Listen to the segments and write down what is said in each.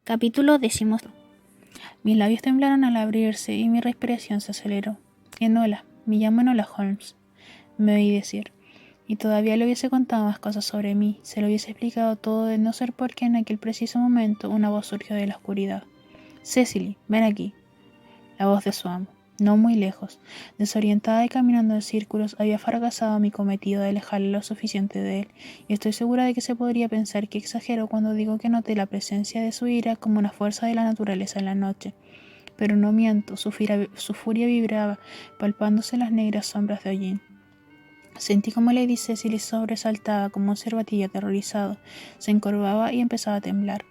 Capítulo 10. Mis labios temblaron al abrirse y mi respiración se aceleró. Enola, me llamo Enola Holmes, me oí decir. Y todavía le hubiese contado más cosas sobre mí, se lo hubiese explicado todo de no ser porque en aquel preciso momento una voz surgió de la oscuridad. Cecily, ven aquí. La voz de su amo. No muy lejos. Desorientada y caminando en círculos, había fracasado mi cometido de alejarle lo suficiente de él, y estoy segura de que se podría pensar que exagero cuando digo que noté la presencia de su ira como una fuerza de la naturaleza en la noche. Pero no miento, su furia vibraba, palpándose las negras sombras de hollín. Sentí como Lady Cecily sobresaltaba como un cervatillo aterrorizado, se encorvaba y empezaba a temblar.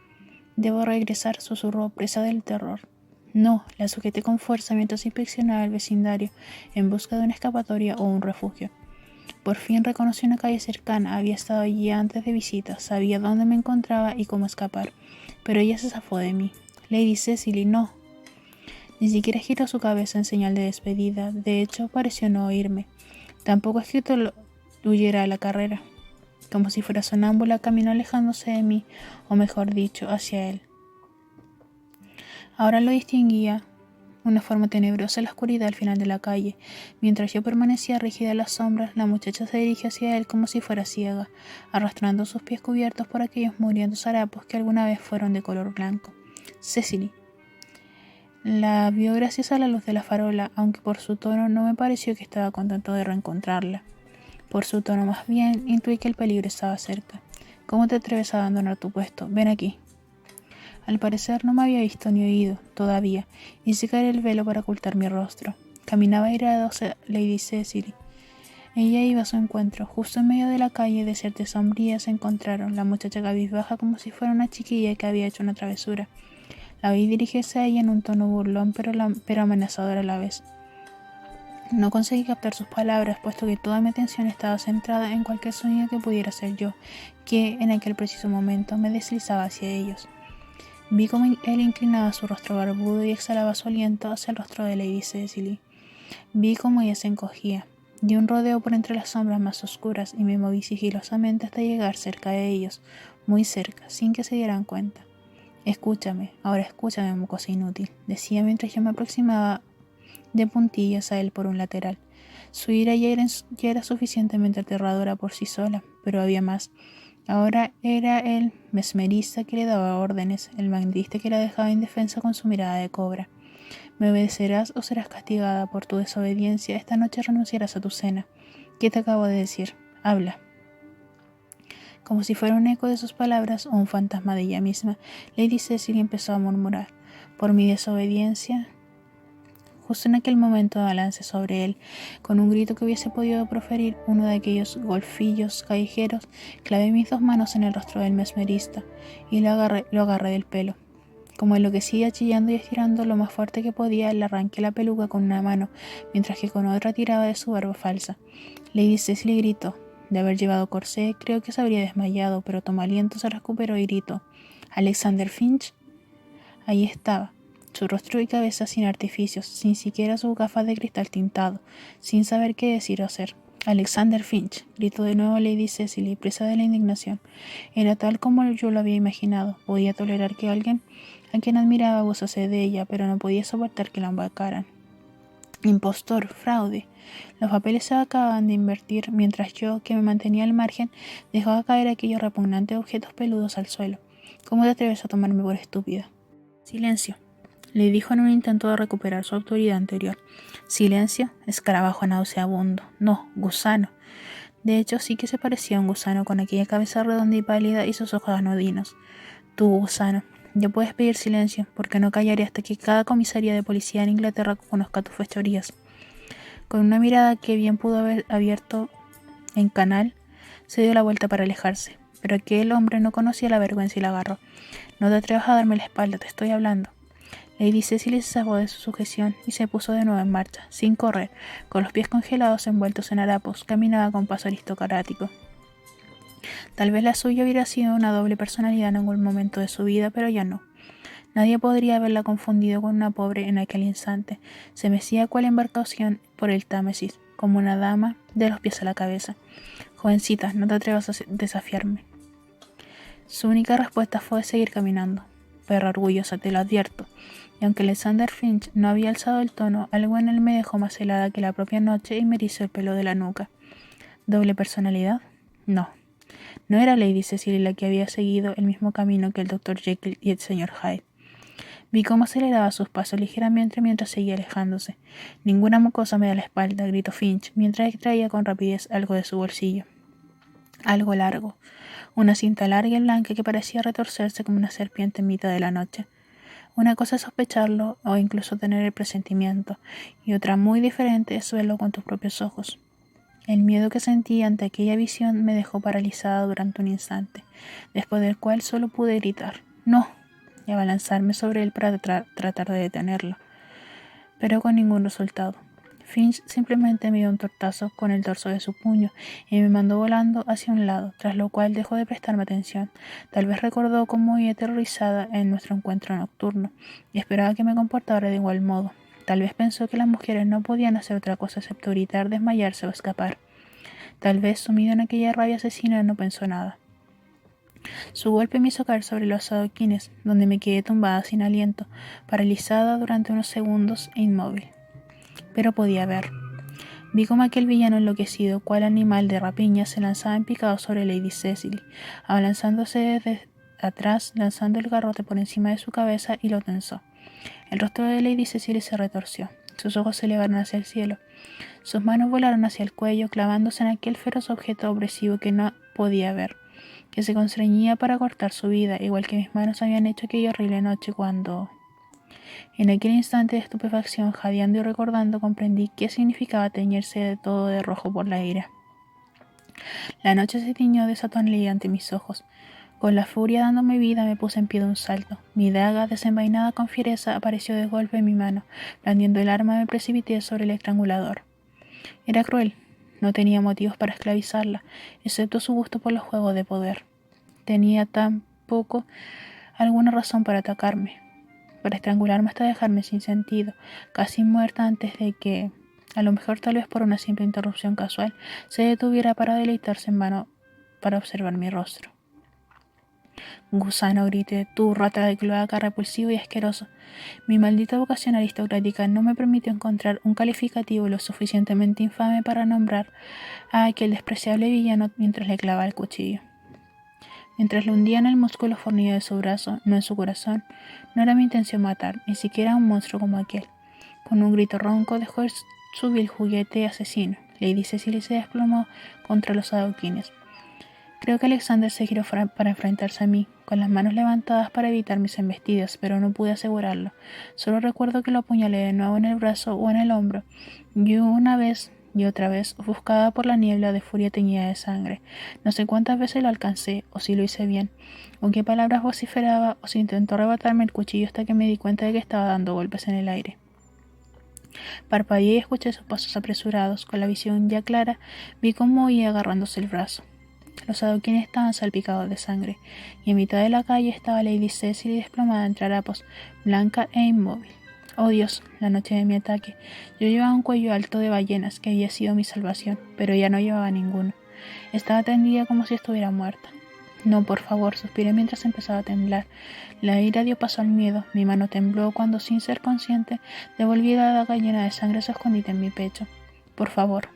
Debo regresar, susurró, presa del terror. No, la sujeté con fuerza mientras inspeccionaba el vecindario, en busca de una escapatoria o un refugio. Por fin reconocí una calle cercana, había estado allí antes de visita, sabía dónde me encontraba y cómo escapar, pero ella se zafó de mí. Lady Cecily, no. Ni siquiera giró su cabeza en señal de despedida, de hecho pareció no oírme. Tampoco es que huyera a la carrera. Como si fuera sonámbula, caminó alejándose de mí, o mejor dicho, hacia él. Ahora lo distinguía, una forma tenebrosa en la oscuridad al final de la calle. Mientras yo permanecía rígida en las sombras, la muchacha se dirigió hacia él como si fuera ciega, arrastrando sus pies cubiertos por aquellos mugrientos harapos que alguna vez fueron de color blanco. Cecily. La vio gracias a la luz de la farola, aunque por su tono no me pareció que estaba contento de reencontrarla. Por su tono más bien, intuí que el peligro estaba cerca. ¿Cómo te atreves a abandonar tu puesto? Ven aquí. Al parecer no me había visto ni oído, todavía. Hice caer el velo para ocultar mi rostro. Caminaba airado hacia Lady Cecily. Ella iba a su encuentro. Justo en medio de la calle, desierta y sombría, se encontraron. La muchacha cabizbaja como si fuera una chiquilla que había hecho una travesura. La oí dirigirse a ella en un tono burlón, pero amenazador a la vez. No conseguí captar sus palabras, puesto que toda mi atención estaba centrada en cualquier sonido que pudiera ser yo, que en aquel preciso momento me deslizaba hacia ellos. Vi cómo él inclinaba su rostro barbudo y exhalaba su aliento hacia el rostro de Lady Cecily. Vi cómo ella se encogía. Di un rodeo por entre las sombras más oscuras y me moví sigilosamente hasta llegar cerca de ellos, muy cerca, sin que se dieran cuenta. Escúchame, ahora escúchame, mocosa inútil, decía mientras yo me aproximaba de puntillas a él por un lateral. Su ira ya era suficientemente aterradora por sí sola, pero había más. Ahora era el mesmerista que le daba órdenes, el magnatista que la dejaba indefensa con su mirada de cobra. Me obedecerás o serás castigada por tu desobediencia. Esta noche renunciarás a tu cena. ¿Qué te acabo de decir? Habla. Como si fuera un eco de sus palabras o un fantasma de ella misma, Lady Cecily empezó a murmurar. Por mi desobediencia. Justo en aquel momento me lancé sobre él. Con un grito que hubiese podido proferir uno de aquellos golfillos callejeros, clavé mis dos manos en el rostro del mesmerista y lo agarré del pelo. Como enloquecía, chillando y estirando lo más fuerte que podía, le arranqué la peluca con una mano, mientras que con otra tiraba de su barba falsa. Lady Cecily gritó. De haber llevado corsé, creo que se habría desmayado, pero tomó aliento, se recuperó y gritó. ¿Alexander Finch? Ahí estaba. Su rostro y cabeza sin artificios, sin siquiera sus gafas de cristal tintado, sin saber qué decir o hacer. Alexander Finch, gritó de nuevo Lady Cecily, presa de la indignación. Era tal como yo lo había imaginado. Podía tolerar que alguien a quien admiraba abusase de ella, pero no podía soportar que la embarcaran. Impostor, fraude. Los papeles se acababan de invertir, mientras yo, que me mantenía al margen, dejaba caer aquellos repugnantes objetos peludos al suelo. ¿Cómo te atreves a tomarme por estúpida? Silencio, le dijo en un intento de recuperar su autoridad anterior. Silencio, escarabajo nauseabundo. No, gusano. De hecho, sí que se parecía a un gusano con aquella cabeza redonda y pálida y sus ojos anodinos. Tú, gusano, ya puedes pedir silencio, porque no callaré hasta que cada comisaría de policía en Inglaterra conozca tus fechorías. Con una mirada que bien pudo haber abierto en canal, se dio la vuelta para alejarse, pero aquel hombre no conocía la vergüenza y la agarró. No te atrevas a darme la espalda, te estoy hablando. Lady Cecily se zafó de su sujeción y se puso de nuevo en marcha, sin correr, con los pies congelados envueltos en harapos, caminaba con paso aristocrático. Tal vez la suya hubiera sido una doble personalidad en algún momento de su vida, pero ya no. Nadie podría haberla confundido con una pobre en aquel instante. Se mecía cual embarcación por el Támesis, como una dama de los pies a la cabeza. Jovencita, no te atrevas a desafiarme. Su única respuesta fue seguir caminando. perra orgullosa, te lo advierto. Y aunque Alexander Finch no había alzado el tono, algo en él me dejó más helada que la propia noche y me erizó el pelo de la nuca. ¿Doble personalidad? No. No era Lady Cecily la que había seguido el mismo camino que el Dr. Jekyll y el Sr. Hyde. Vi cómo aceleraba sus pasos ligeramente mientras seguía alejándose. Ninguna mocosa me da la espalda, gritó Finch, mientras extraía con rapidez algo de su bolsillo. Algo largo. Una cinta larga y blanca que parecía retorcerse como una serpiente en mitad de la noche. Una cosa es sospecharlo o incluso tener el presentimiento, y otra muy diferente es verlo con tus propios ojos. El miedo que sentí ante aquella visión me dejó paralizada durante un instante, después del cual solo pude gritar «¡No!» y abalanzarme sobre él para tratar de detenerlo, pero con ningún resultado. Finch simplemente me dio un tortazo con el dorso de su puño y me mandó volando hacia un lado, tras lo cual dejó de prestarme atención. Tal vez recordó cómo vi aterrorizada en nuestro encuentro nocturno y esperaba que me comportara de igual modo. Tal vez pensó que las mujeres no podían hacer otra cosa excepto gritar, desmayarse o escapar. Tal vez, sumido en aquella rabia asesina, no pensó nada. Su golpe me hizo caer sobre los adoquines, donde me quedé tumbada sin aliento, paralizada durante unos segundos e inmóvil. Pero podía ver. Vi como aquel villano enloquecido, cual animal de rapiña, se lanzaba en picado sobre Lady Cecily, abalanzándose desde atrás, lanzando el garrote por encima de su cabeza y lo tensó. El rostro de Lady Cecily se retorció. Sus ojos se elevaron hacia el cielo. Sus manos volaron hacia el cuello, clavándose en aquel feroz objeto opresivo que no podía ver, que se constreñía para cortar su vida, igual que mis manos habían hecho aquella horrible noche cuando... En aquel instante de estupefacción, jadeando y recordando, comprendí qué significaba teñirse de todo de rojo por la ira. La noche se tiñó de esa tonalidad ante mis ojos. Con la furia dándome vida, me puse en pie de un salto. Mi daga, desenvainada con fiereza, apareció de golpe en mi mano. Blandiendo el arma, me precipité sobre el estrangulador. Era cruel. No tenía motivos para esclavizarla, excepto su gusto por los juegos de poder. Tenía tampoco alguna razón para atacarme, para estrangularme hasta dejarme sin sentido, casi muerta antes de que, a lo mejor tal vez por una simple interrupción casual, se detuviera para deleitarse en vano para observar mi rostro. Gusano, grité, tú, rata de cloaca, repulsivo y asqueroso. Mi maldita vocación aristocrática no me permitió encontrar un calificativo lo suficientemente infame para nombrar a aquel despreciable villano mientras le clavaba el cuchillo. Mientras le hundía en el músculo fornido de su brazo, no en su corazón, no era mi intención matar, ni siquiera a un monstruo como aquel. Con un grito ronco dejó su vil juguete asesino. Lady Cecily se desplomó contra los adoquines. Creo que Alexander se giró para enfrentarse a mí, con las manos levantadas para evitar mis embestidas, pero no pude asegurarlo. Solo recuerdo que lo apuñalé de nuevo en el brazo o en el hombro, y una vez y otra vez, ofuscada por la niebla de furia teñida de sangre. No sé cuántas veces lo alcancé, o si lo hice bien, o qué palabras vociferaba, o si intentó arrebatarme el cuchillo hasta que me di cuenta de que estaba dando golpes en el aire. Parpadeé y escuché sus pasos apresurados. Con la visión ya clara, vi cómo iba agarrándose el brazo. Los adoquines estaban salpicados de sangre, y en mitad de la calle estaba Lady Cecily desplomada entre harapos, blanca e inmóvil. Oh Dios, la noche de mi ataque. Yo llevaba un cuello alto de ballenas que había sido mi salvación, pero ya no llevaba ninguno. Estaba tendida como si estuviera muerta. No, por favor, suspiré mientras empezaba a temblar. La ira dio paso al miedo. Mi mano tembló cuando, sin ser consciente, devolví la daga llena de sangre a su escondite en mi pecho. Por favor.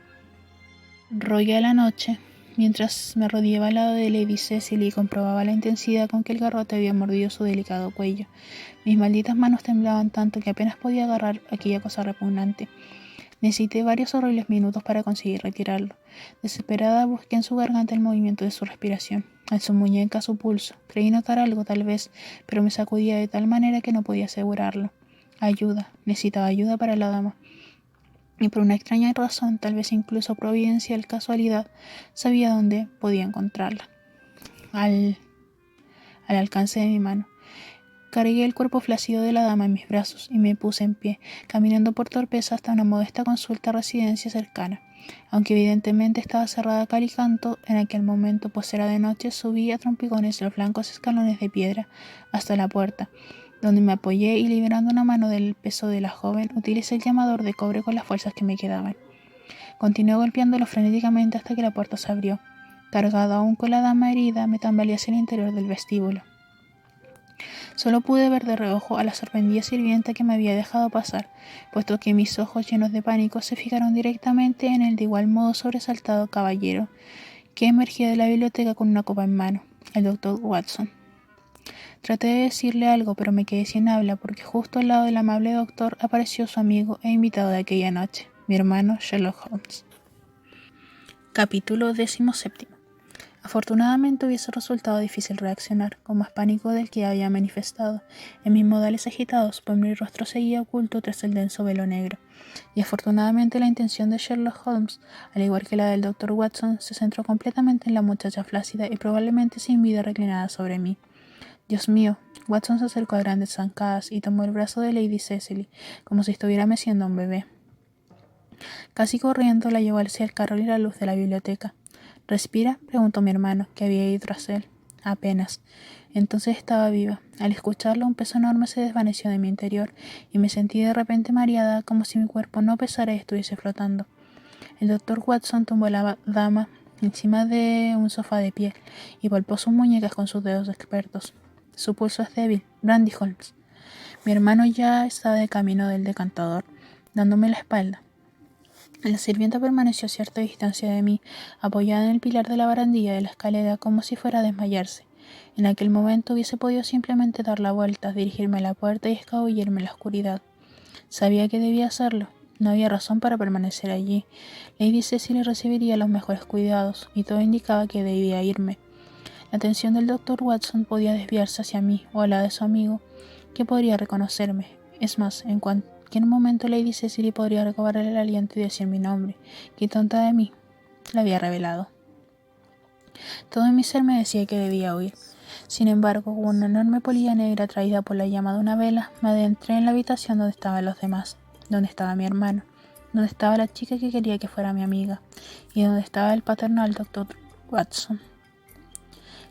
Rogué a la noche, mientras me arrodillaba al lado de Lady Cecily y comprobaba la intensidad con que el garrote había mordido su delicado cuello. Mis malditas manos temblaban tanto que apenas podía agarrar aquella cosa repugnante. Necesité varios horribles minutos para conseguir retirarlo. Desesperada busqué en su garganta el movimiento de su respiración, en su muñeca su pulso. Creí notar algo tal vez, pero me sacudía de tal manera que no podía asegurarlo. Ayuda, necesitaba ayuda para la dama. Y por una extraña razón, tal vez incluso providencial casualidad, sabía dónde podía encontrarla. Al alcance de mi mano. Cargué el cuerpo flácido de la dama en mis brazos y me puse en pie, caminando por torpeza hasta una modesta consulta residencia cercana. Aunque evidentemente estaba cerrada a cal y canto, en aquel momento, pues era de noche, subí a trompicones los blancos escalones de piedra hasta la puerta, donde me apoyé y, liberando una mano del peso de la joven, utilicé el llamador de cobre con las fuerzas que me quedaban. Continué golpeándolo frenéticamente hasta que la puerta se abrió. Cargado aún con la dama herida, me tambaleé hacia el interior del vestíbulo. Solo pude ver de reojo a la sorprendida sirvienta que me había dejado pasar, puesto que mis ojos llenos de pánico se fijaron directamente en el de igual modo sobresaltado caballero que emergía de la biblioteca con una copa en mano, el doctor Watson. Traté de decirle algo, pero me quedé sin habla porque justo al lado del amable doctor apareció su amigo e invitado de aquella noche, mi hermano Sherlock Holmes. Capítulo 17. Afortunadamente hubiese resultado difícil reaccionar, con más pánico del que había manifestado, en mis modales agitados, pues mi rostro seguía oculto tras el denso velo negro. Y afortunadamente la intención de Sherlock Holmes, al igual que la del Dr. Watson, se centró completamente en la muchacha flácida y probablemente sin vida reclinada sobre mí. Dios mío, Watson se acercó a grandes zancadas y tomó el brazo de Lady Cecily, como si estuviera meciendo a un bebé. Casi corriendo la llevó hacia el carro y la luz de la biblioteca. ¿Respira?, preguntó mi hermano, que había ido tras él. Apenas. Entonces estaba viva. Al escucharlo, un peso enorme se desvaneció de mi interior y me sentí de repente mareada, como si mi cuerpo no pesara y estuviese flotando. El doctor Watson tumbó a la dama encima de un sofá de piel y palpó sus muñecas con sus dedos expertos. Su pulso es débil, Brandy Holmes. Mi hermano ya estaba de camino del decantador, dándome la espalda. La sirvienta permaneció a cierta distancia de mí, apoyada en el pilar de la barandilla de la escalera como si fuera a desmayarse. En aquel momento hubiese podido simplemente dar la vuelta, dirigirme a la puerta y escabullirme en la oscuridad. Sabía que debía hacerlo. No había razón para permanecer allí. Lady Cecily recibiría los mejores cuidados, y todo indicaba que debía irme. La atención del Dr. Watson podía desviarse hacia mí o a la de su amigo, que podría reconocerme. Es más, en cualquier momento Lady Cecily podría recobrar el aliento y decir mi nombre. ¡Qué tonta de mí! La había revelado. Todo en mi ser me decía que debía huir. Sin embargo, con una enorme polilla negra traída por la llama de una vela, me adentré en la habitación donde estaban los demás, donde estaba mi hermano, donde estaba la chica que quería que fuera mi amiga, y donde estaba el paternal Dr. Watson.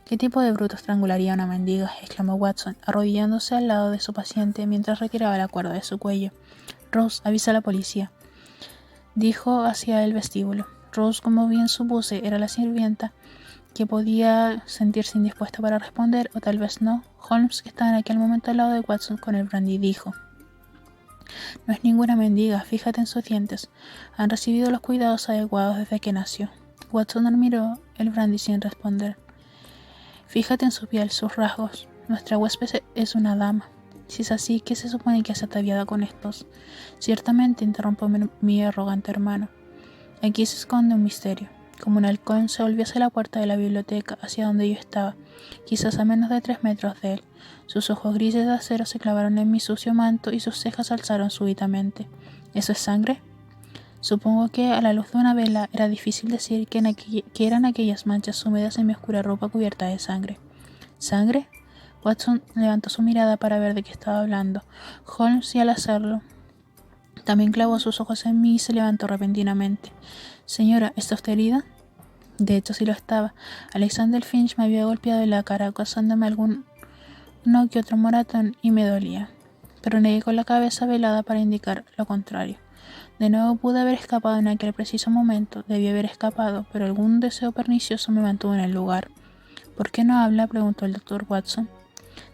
¿Qué tipo de bruto estrangularía a una mendiga?, exclamó Watson, arrodillándose al lado de su paciente mientras retiraba la cuerda de su cuello. Rose, avisa a la policía, dijo hacia el vestíbulo. Rose, como bien supuse, era la sirvienta, que podía sentirse indispuesta para responder, o tal vez no. Holmes, que estaba en aquel momento al lado de Watson con el brandy, dijo: «No es ninguna mendiga, fíjate en sus dientes. Han recibido los cuidados adecuados desde que nació». Watson admiró el brandy sin responder. «Fíjate en su piel, sus rasgos. Nuestra huésped es una dama. Si es así, ¿qué se supone que hace ataviada con estos?» «Ciertamente», interrumpió mi arrogante hermano, «aquí se esconde un misterio». Como un halcón se volvió hacia la puerta de la biblioteca, hacia donde yo estaba, quizás a menos de 3 metros de él. Sus ojos grises de acero se clavaron en mi sucio manto y sus cejas se alzaron súbitamente. ¿Eso es sangre? Supongo que, a la luz de una vela, era difícil decir que eran aquellas manchas húmedas en mi oscura ropa cubierta de sangre. ¿Sangre? Watson levantó su mirada para ver de qué estaba hablando. Holmes, y al hacerlo, también clavó sus ojos en mí y se levantó repentinamente. «Señora, ¿está usted herida?» De hecho, sí lo estaba. Alexander Finch me había golpeado en la cara, causándome uno que otro moratón, y me dolía. Pero negué con la cabeza velada para indicar lo contrario. De nuevo pude haber escapado en aquel preciso momento. Debí haber escapado, pero algún deseo pernicioso me mantuvo en el lugar. «¿Por qué no habla?», preguntó el Dr. Watson.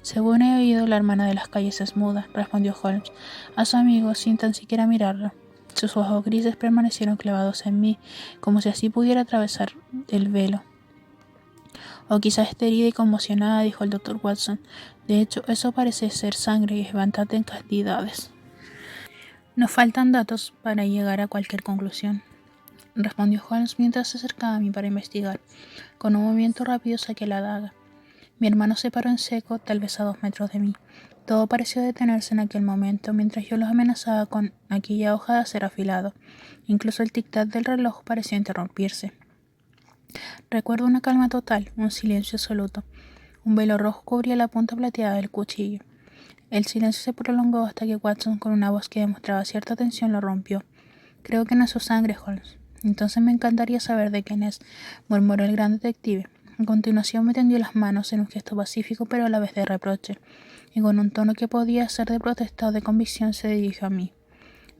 «Según he oído, la hermana de las calles es muda», respondió Holmes a su amigo sin tan siquiera mirarlo. Sus ojos grises permanecieron clavados en mí, como si así pudiera atravesar el velo. «O quizás esté herida y conmocionada», dijo el Dr. Watson. «De hecho, eso parece ser sangre y es bastante en cantidades». «Nos faltan datos para llegar a cualquier conclusión», respondió Holmes mientras se acercaba a mí para investigar. Con un movimiento rápido saqué la daga. Mi hermano se paró en seco, tal vez a 2 metros de mí. Todo pareció detenerse en aquel momento, mientras yo los amenazaba con aquella hoja de acero afilado. Incluso el tic-tac del reloj pareció interrumpirse. Recuerdo una calma total, un silencio absoluto. Un velo rojo cubría la punta plateada del cuchillo. El silencio se prolongó hasta que Watson, con una voz que demostraba cierta tensión, lo rompió. «Creo que no es su sangre, Holmes». «Entonces me encantaría saber de quién es», murmuró el gran detective. A continuación me tendió las manos en un gesto pacífico pero a la vez de reproche, y con un tono que podía ser de protesta o de convicción se dirigió a mí.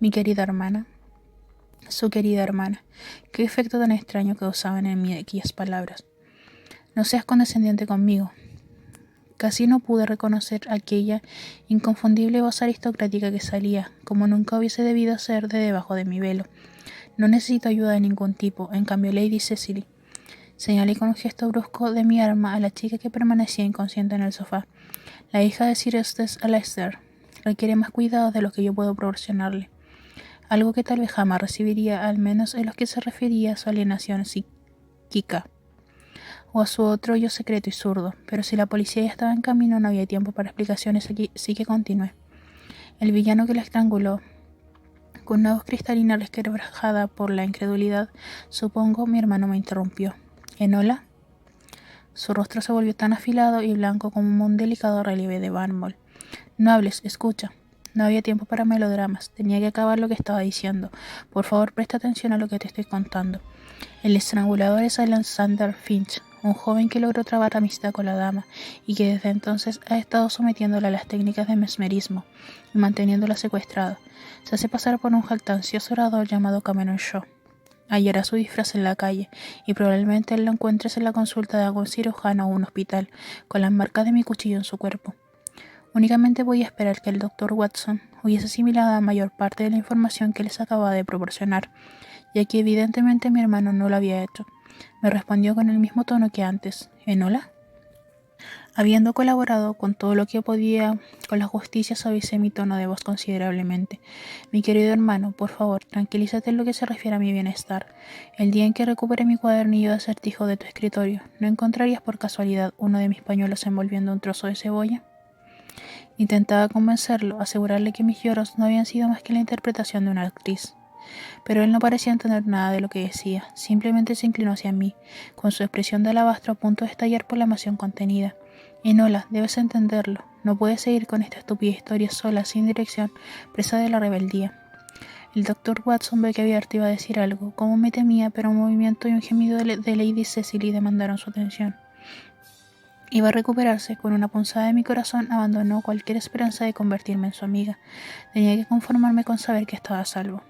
«Mi querida hermana». Su querida hermana. Qué efecto tan extraño causaban en mí aquellas palabras. «No seas condescendiente conmigo. Casi no pude reconocer aquella inconfundible voz aristocrática que salía, como nunca hubiese debido ser, de debajo de mi velo. No necesito ayuda de ningún tipo, en cambio Lady Cecily. Señalé con un gesto brusco de mi arma a la chica que permanecía inconsciente en el sofá. La hija de Sir Eustace Alastair requiere más cuidados de los que yo puedo proporcionarle. Algo que tal vez jamás recibiría, al menos en lo que se refería a su alienación psíquica o a su otro yo secreto y zurdo, pero si la policía ya estaba en camino no había tiempo para explicaciones aquí, sí que continué. El villano que la estranguló, con una voz cristalina resquebrajada por la incredulidad, supongo mi hermano me interrumpió. ¿Enola? Su rostro se volvió tan afilado y blanco como un delicado relieve de mármol. No hables, escucha. No había tiempo para melodramas, tenía que acabar lo que estaba diciendo. Por favor, presta atención a lo que te estoy contando. El estrangulador es Alexander Finch, un joven que logró trabar amistad con la dama y que desde entonces ha estado sometiéndola a las técnicas de mesmerismo y manteniéndola secuestrada. Se hace pasar por un jactancioso orador llamado Cameron Shaw. Hallará su disfraz en la calle y probablemente lo encuentres en la consulta de algún cirujano o un hospital, con las marcas de mi cuchillo en su cuerpo. Únicamente voy a esperar que el Dr. Watson hubiese asimilado la mayor parte de la información que les acababa de proporcionar, ya que evidentemente mi hermano no lo había hecho. Me respondió con el mismo tono que antes. ¿Enola? Habiendo colaborado con todo lo que podía con la justicia, suavicé mi tono de voz considerablemente. Mi querido hermano, por favor, tranquilízate en lo que se refiere a mi bienestar. El día en que recupere mi cuadernillo de acertijo de tu escritorio, ¿no encontrarías por casualidad uno de mis pañuelos envolviendo un trozo de cebolla? Intentaba convencerlo, asegurarle que mis lloros no habían sido más que la interpretación de una actriz. Pero él no parecía entender nada de lo que decía, simplemente se inclinó hacia mí, con su expresión de alabastro a punto de estallar por la emoción contenida. Enola, debes entenderlo, no puedes seguir con esta estúpida historia sola, sin dirección, presa de la rebeldía. El Dr. Watson ve que Abierto iba a decir algo, como me temía, pero un movimiento y un gemido de Lady Cecily demandaron su atención. Iba a recuperarse, con una punzada de mi corazón abandonó cualquier esperanza de convertirme en su amiga. Tenía que conformarme con saber que estaba a salvo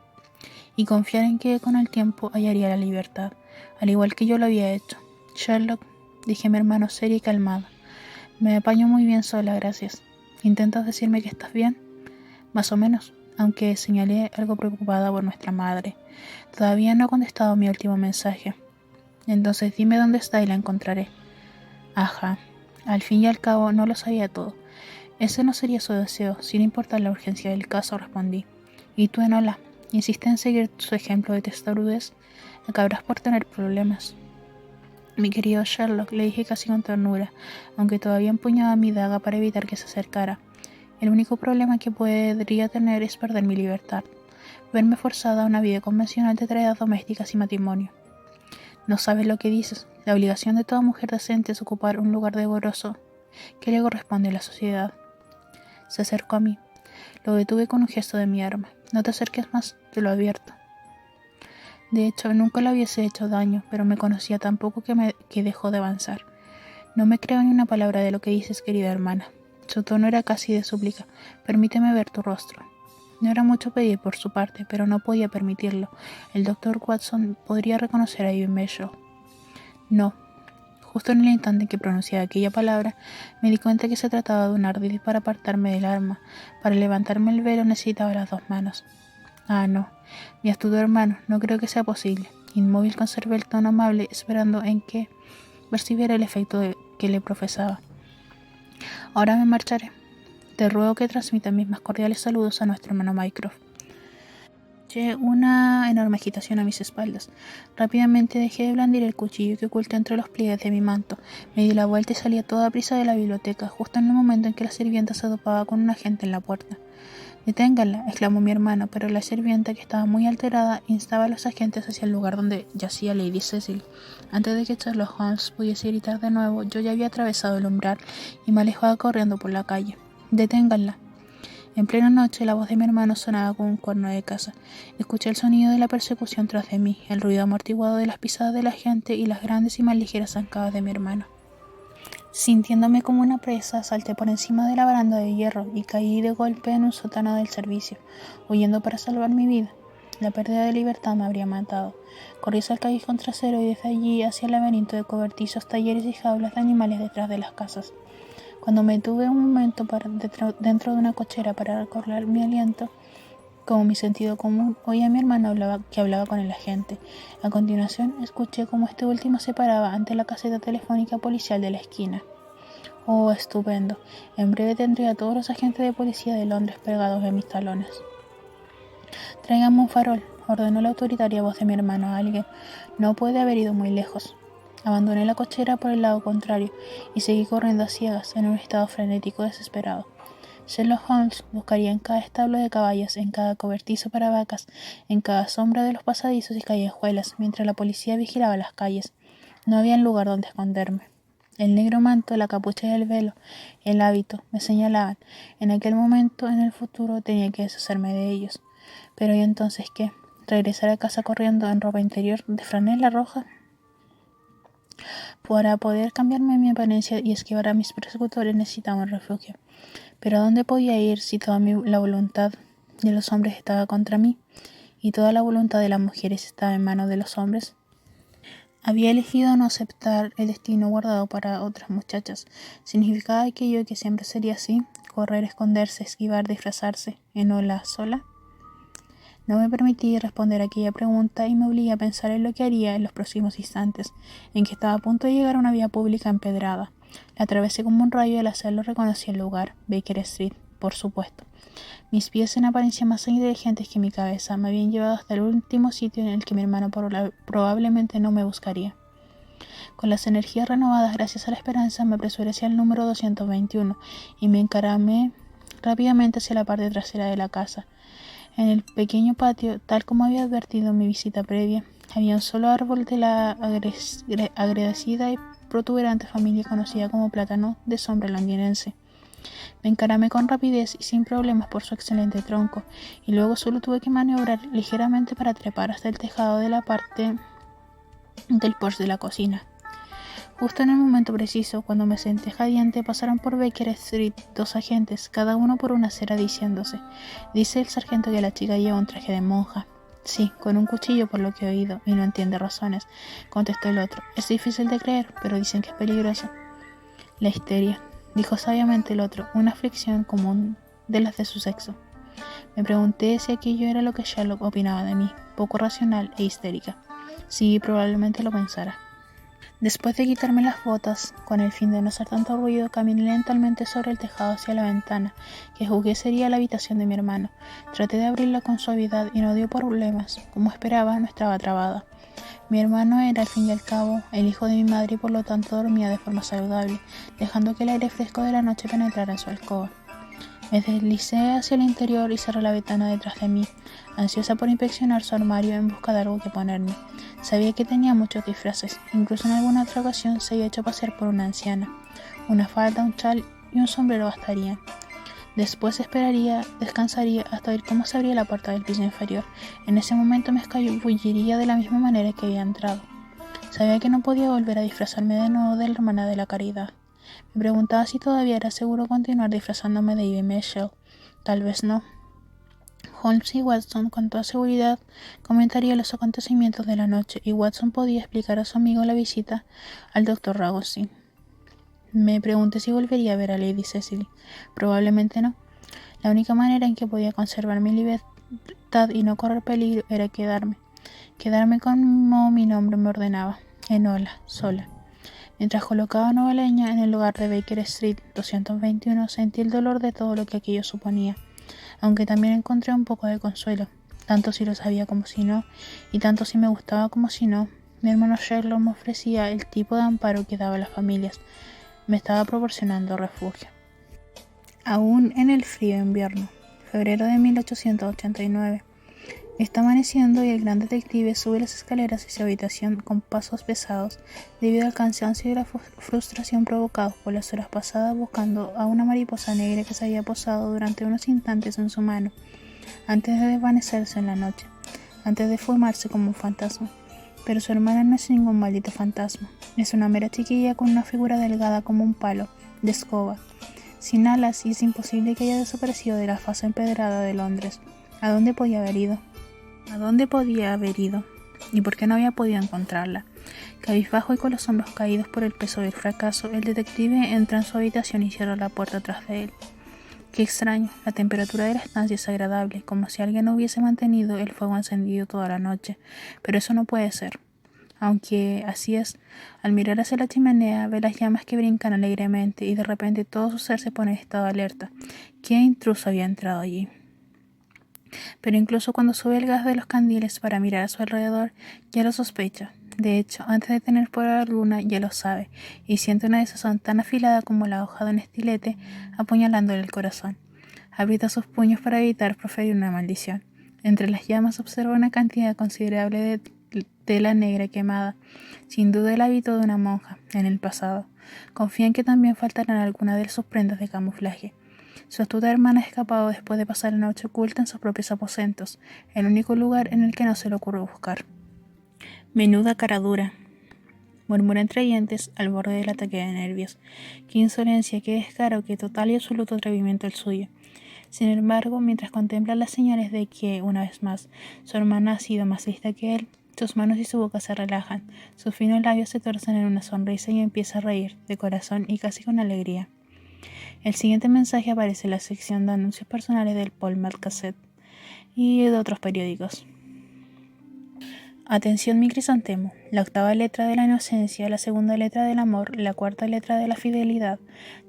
y confiar en que con el tiempo hallaría la libertad, al igual que yo lo había hecho. Sherlock, dije mi hermano seria y calmada, me apaño muy bien sola, gracias. ¿Intentas decirme que estás bien? Más o menos, aunque señalé algo preocupada por nuestra madre. Todavía no ha contestado mi último mensaje. Entonces dime dónde está y la encontraré. Ajá, al fin y al cabo no lo sabía todo. Ese no sería su deseo, sin importar la urgencia del caso, respondí. ¿Y tú, Enola? Insiste en seguir su ejemplo de testarudez, acabarás por tener problemas. Mi querido Sherlock, le dije casi con ternura, aunque todavía empuñaba mi daga para evitar que se acercara. El único problema que podría tener es perder mi libertad, verme forzada a una vida convencional de tareas domésticas y matrimonio. No sabes lo que dices. La obligación de toda mujer decente es ocupar un lugar decoroso que le corresponde a la sociedad. Se acercó a mí. Lo detuve con un gesto de mi arma. No te acerques más, te lo advierto. De hecho, nunca le hubiese hecho daño, pero me conocía tan poco que dejó de avanzar. No me creo ni una palabra de lo que dices, querida hermana. Su tono era casi de súplica. Permíteme ver tu rostro. No era mucho pedir por su parte, pero no podía permitirlo. El Dr. Watson podría reconocer a Ivan Basho. No. Justo en el instante en que pronunciaba aquella palabra, me di cuenta que se trataba de un ardid para apartarme del arma. Para levantarme el velo necesitaba las dos manos. Ah, no. Mi astuto hermano, no creo que sea posible. Inmóvil conservé el tono amable, esperando en que percibiera el efecto que le profesaba. Ahora me marcharé. Te ruego que transmita mis más cordiales saludos a nuestro hermano Mycroft. Una enorme agitación a mis espaldas. Rápidamente dejé de blandir el cuchillo que oculté entre los pliegues de mi manto. Me di la vuelta y salí a toda prisa de la biblioteca, justo en el momento en que la sirvienta se topaba con un agente en la puerta. «Deténganla», exclamó mi hermano, pero la sirvienta, que estaba muy alterada, instaba a los agentes hacia el lugar donde yacía Lady Cecily. Antes de que Sherlock Holmes pudiese gritar de nuevo, yo ya había atravesado el umbral y me alejaba corriendo por la calle. «Deténganla». En plena noche la voz de mi hermano sonaba como un cuerno de caza. Escuché el sonido de la persecución tras de mí, el ruido amortiguado de las pisadas de la gente y las grandes y más ligeras zancadas de mi hermano. Sintiéndome como una presa, salté por encima de la baranda de hierro y caí de golpe en un sótano del servicio, huyendo para salvar mi vida. La pérdida de libertad me habría matado. Corrí hacia el callejón trasero y desde allí hacia el laberinto de cobertizos, talleres y jaulas de animales detrás de las casas. Cuando me tuve un momento dentro de una cochera para recordar mi aliento, como mi sentido común, oí a mi hermano que hablaba con el agente. A continuación, escuché cómo este último se paraba ante la caseta telefónica policial de la esquina. Oh, estupendo. En breve tendría a todos los agentes de policía de Londres pegados en mis talones. Tráiganme un farol, ordenó la autoritaria voz de mi hermano a alguien. No puede haber ido muy lejos. Abandoné la cochera por el lado contrario y seguí corriendo a ciegas en un estado frenético desesperado. Sherlock Holmes buscaría en cada establo de caballos, en cada cobertizo para vacas, en cada sombra de los pasadizos y callejuelas, mientras la policía vigilaba las calles. No había lugar donde esconderme. El negro manto, la capucha y el velo, el hábito, me señalaban. En aquel momento, en el futuro, tenía que deshacerme de ellos. Pero ¿y entonces qué? ¿Regresar a casa corriendo en ropa interior de franela roja? Para poder cambiarme mi apariencia y esquivar a mis persecutores necesitaba un refugio. Pero ¿a dónde podía ir si toda la voluntad de los hombres estaba contra mí y toda la voluntad de las mujeres estaba en manos de los hombres? Había elegido no aceptar el destino guardado para otras muchachas. ¿Significaba aquello que siempre sería así? Correr, esconderse, esquivar, disfrazarse, en ola sola. No me permití responder aquella pregunta y me obligué a pensar en lo que haría en los próximos instantes, en que estaba a punto de llegar a una vía pública empedrada. La atravesé como un rayo y al hacerlo reconocí el lugar, Baker Street, por supuesto. Mis pies, en apariencia más inteligentes que mi cabeza, me habían llevado hasta el último sitio en el que mi hermano probablemente no me buscaría. Con las energías renovadas gracias a la esperanza, me apresuré hacia el número 221 y me encaramé rápidamente hacia la parte trasera de la casa. En el pequeño patio, tal como había advertido en mi visita previa, había un solo árbol de la agradecida y protuberante familia conocida como plátano de sombra londinense. Me encaramé con rapidez y sin problemas por su excelente tronco, y luego solo tuve que maniobrar ligeramente para trepar hasta el tejado de la parte del porche de la cocina. Justo en el momento preciso, cuando me senté jadeante, pasaron por Baker Street 2 agentes, cada uno por una acera diciéndose: «Dice el sargento que la chica lleva un traje de monja». «Sí, con un cuchillo por lo que he oído, y no entiende razones», contestó el otro. «Es difícil de creer, pero dicen que es peligroso». «La histeria», dijo sabiamente el otro, «una aflicción común de las de su sexo». Me pregunté si aquello era lo que Sherlock opinaba de mí, poco racional e histérica. Sí, probablemente lo pensara. Después de quitarme las botas, con el fin de no hacer tanto ruido, caminé lentamente sobre el tejado hacia la ventana, que juzgué sería la habitación de mi hermano. Traté de abrirla con suavidad y no dio problemas. Como esperaba, no estaba trabada. Mi hermano era, al fin y al cabo, el hijo de mi madre y por lo tanto dormía de forma saludable, dejando que el aire fresco de la noche penetrara en su alcoba. Me deslicé hacia el interior y cerré la ventana detrás de mí, ansiosa por inspeccionar su armario en busca de algo que ponerme. Sabía que tenía muchos disfraces, incluso en alguna otra ocasión se había hecho pasear por una anciana. Una falda, un chal y un sombrero bastarían. Después descansaría hasta oír cómo se abría la puerta del piso inferior. En ese momento me escabulliría de la misma manera que había entrado. Sabía que no podía volver a disfrazarme de nuevo de la hermana de la caridad. Me preguntaba si todavía era seguro continuar disfrazándome de Ivy Mitchell. Tal vez no. Holmes y Watson con toda seguridad comentarían los acontecimientos de la noche, y Watson podía explicar a su amigo la visita al Dr. Ragustin. Me pregunté si volvería a ver a Lady Cecily. Probablemente no. La única manera en que podía conservar mi libertad y no correr peligro era quedarme como mi nombre me ordenaba, en ola, sola. Mientras colocaba nueva leña en el lugar de Baker Street 221, sentí el dolor de todo lo que aquello suponía, aunque también encontré un poco de consuelo, tanto si lo sabía como si no, y tanto si me gustaba como si no. Mi hermano Sherlock me ofrecía el tipo de amparo que daba a las familias, me estaba proporcionando refugio. Aún en el frío invierno, febrero de 1889, está amaneciendo y el gran detective sube las escaleras hacia su habitación con pasos pesados debido al cansancio y la frustración provocados por las horas pasadas buscando a una mariposa negra que se había posado durante unos instantes en su mano, antes de desvanecerse en la noche, antes de formarse como un fantasma. Pero su hermana no es ningún maldito fantasma, es una mera chiquilla con una figura delgada como un palo de escoba, sin alas, y es imposible que haya desaparecido de la faz empedrada de Londres. ¿A dónde podía haber ido? ¿Y por qué no había podido encontrarla? Cabizbajo y con los hombros caídos por el peso del fracaso, el detective entra en su habitación y cierra la puerta tras de él. Qué extraño, la temperatura de la estancia es agradable, como si alguien hubiese mantenido el fuego encendido toda la noche, pero eso no puede ser. Aunque así es, al mirar hacia la chimenea ve las llamas que brincan alegremente y de repente todo su ser se pone en estado de alerta. ¿Qué intruso había entrado allí? Pero incluso cuando sube el gas de los candiles para mirar a su alrededor, ya lo sospecha. De hecho, antes de tener prueba alguna, ya lo sabe, y siente una desazón tan afilada como la hoja de un estilete apuñalándole el corazón. Aprieta sus puños para evitar proferir una maldición. Entre las llamas observa una cantidad considerable de tela negra quemada, sin duda el hábito de una monja, en el pasado. Confía en que también faltarán algunas de sus prendas de camuflaje. Su astuta hermana ha escapado después de pasar la noche oculta en sus propios aposentos, el único lugar en el que no se le ocurre buscar. Menuda cara dura, murmura entre dientes al borde del ataque de nervios. Qué insolencia, qué descaro, qué total y absoluto atrevimiento el suyo. Sin embargo, mientras contempla las señales de que, una vez más, su hermana ha sido más lista que él, sus manos y su boca se relajan, sus finos labios se torcen en una sonrisa y empieza a reír, de corazón y casi con alegría. El siguiente mensaje aparece en la sección de anuncios personales del Paul Cassette y de otros periódicos. Atención mi crisantemo, la octava letra de la inocencia, la segunda letra del amor, la cuarta letra de la fidelidad,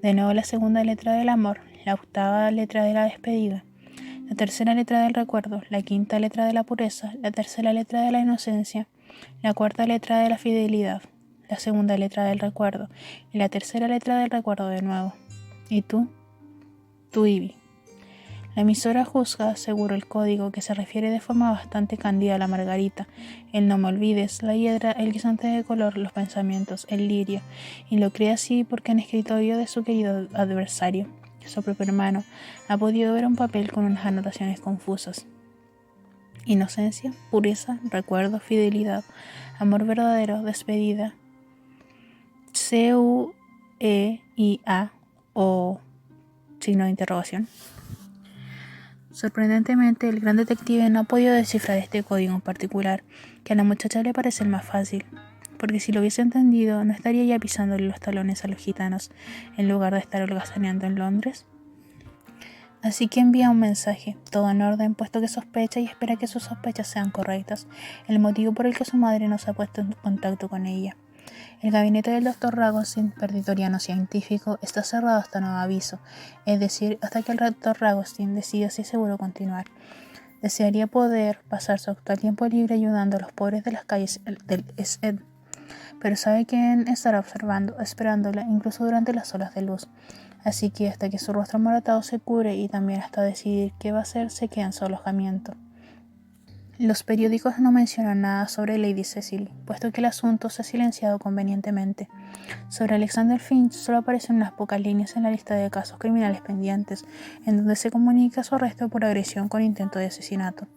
de nuevo la segunda letra del amor, la octava letra de la despedida, la tercera letra del recuerdo, la quinta letra de la pureza, la tercera letra de la inocencia, la cuarta letra de la fidelidad, la segunda letra del recuerdo y la tercera letra del recuerdo de nuevo. ¿Y tú? Tu Ivy. La emisora juzga seguro el código que se refiere de forma bastante cándida a la margarita, el no me olvides, la hiedra, el guisante de color, los pensamientos, el lirio, y lo cree así porque en escritorio de su querido adversario, su propio hermano, ha podido ver un papel con unas anotaciones confusas. Inocencia, pureza, recuerdo, fidelidad, amor verdadero, despedida, C-U-E-I-A o signo de interrogación. Sorprendentemente, el gran detective no ha podido descifrar este código en particular, que a la muchacha le parece el más fácil, porque si lo hubiese entendido, no estaría ya pisándole los talones a los gitanos, en lugar de estar holgazaneando en Londres. Así que envía un mensaje, todo en orden, puesto que sospecha y espera que sus sospechas sean correctas, el motivo por el que su madre no se ha puesto en contacto con ella. El gabinete del Dr. Ragostin, perditoriano científico, está cerrado hasta nuevo aviso, es decir, hasta que el Dr. Ragostin decida si es seguro continuar. Desearía poder pasar su actual tiempo libre ayudando a los pobres de las calles del East, pero sabe quién estará observando, esperándola, incluso durante las horas de luz. Así que hasta que su rostro moratado se cure y también hasta decidir qué va a hacer, se queda en su alojamiento. Los periódicos no mencionan nada sobre Lady Cecily, puesto que el asunto se ha silenciado convenientemente. Sobre Alexander Finch solo aparecen unas pocas líneas en la lista de casos criminales pendientes, en donde se comunica su arresto por agresión con intento de asesinato.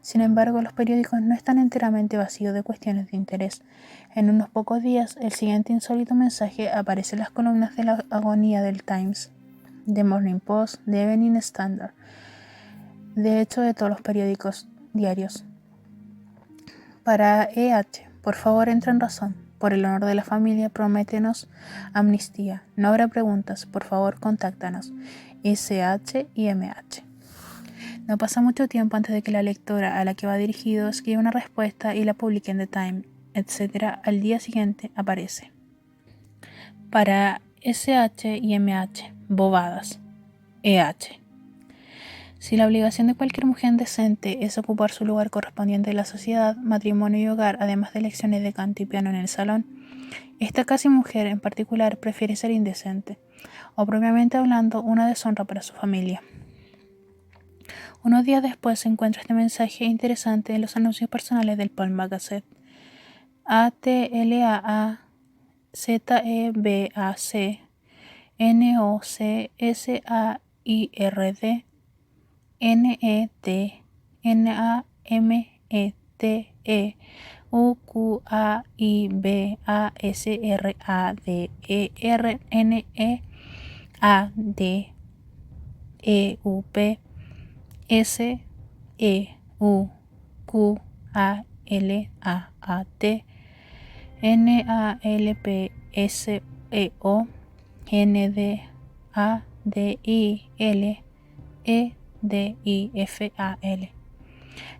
Sin embargo, los periódicos no están enteramente vacíos de cuestiones de interés. En unos pocos días, el siguiente insólito mensaje aparece en las columnas de la agonía del Times, The Morning Post, The Evening Standard, de hecho de todos los periódicos diarios. Para E.H., por favor entra en razón. Por el honor de la familia, prométenos amnistía. No habrá preguntas. Por favor, contáctanos. S.H. y M.H. No pasa mucho tiempo antes de que la lectora a la que va dirigido escriba una respuesta y la publique en The Times, etc. Al día siguiente aparece. Para S.H. y M.H. Bobadas. E.H. Si la obligación de cualquier mujer decente es ocupar su lugar correspondiente en la sociedad, matrimonio y hogar, además de lecciones de canto y piano en el salón, esta casi mujer en particular prefiere ser indecente, o propiamente hablando, una deshonra para su familia. Unos días después se encuentra este mensaje interesante en los anuncios personales del Paul Cassette. ATLAAZEBAC NOCSAIRD NET NAMETE UQAIBASERADERNEADEUP SEUQALAAT NALPSEO-NDADILEDIFAL.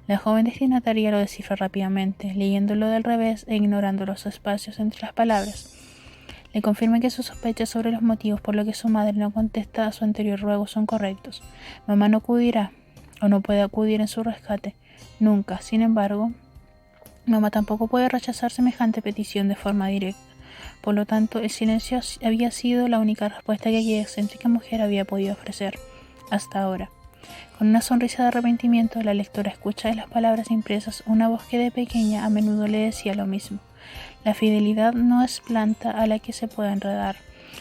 La joven destinataria lo descifra rápidamente, leyéndolo del revés e ignorando los espacios entre las palabras. Le confirma que sus sospechas sobre los motivos por los que su madre no contesta a su anterior ruego son correctos. Mamá no acudirá o no puede acudir en su rescate, nunca. Sin embargo, mamá tampoco puede rechazar semejante petición de forma directa. Por lo tanto, el silencio había sido la única respuesta que aquella excéntrica mujer había podido ofrecer hasta ahora. Con una sonrisa de arrepentimiento, la lectora escucha en las palabras impresas una voz que de pequeña a menudo le decía lo mismo. La fidelidad no es planta a la que se pueda enredar.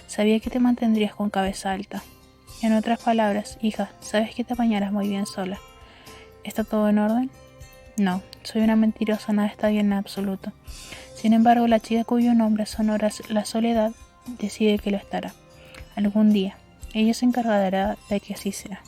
Sabía que te mantendrías con cabeza alta. En otras palabras, hija, sabes que te apañarás muy bien sola. ¿Está todo en orden? No, soy una mentirosa, nada está bien en absoluto. Sin embargo, la chica cuyo nombre sonora la soledad decide que lo estará. Algún día, ella se encargará de que así sea.